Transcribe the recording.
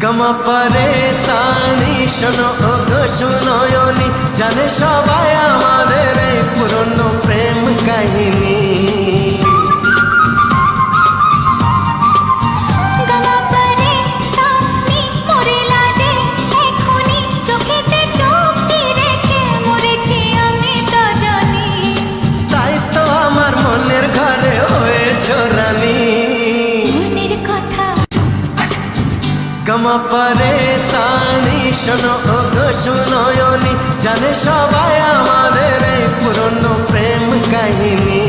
গমা পরেশানি শোনো ও গো সুনয়নি, জানে সবাই আমাদের এই পুরনো প্রেম কাহিনী। তাই তো আমার মনের ঘরে হয়েছ রানী। গমা পরেশানি শোনো ও গো সুনয়নি, জানে সবাই আমাদের এই পুরনো প্রেম কাহিনী।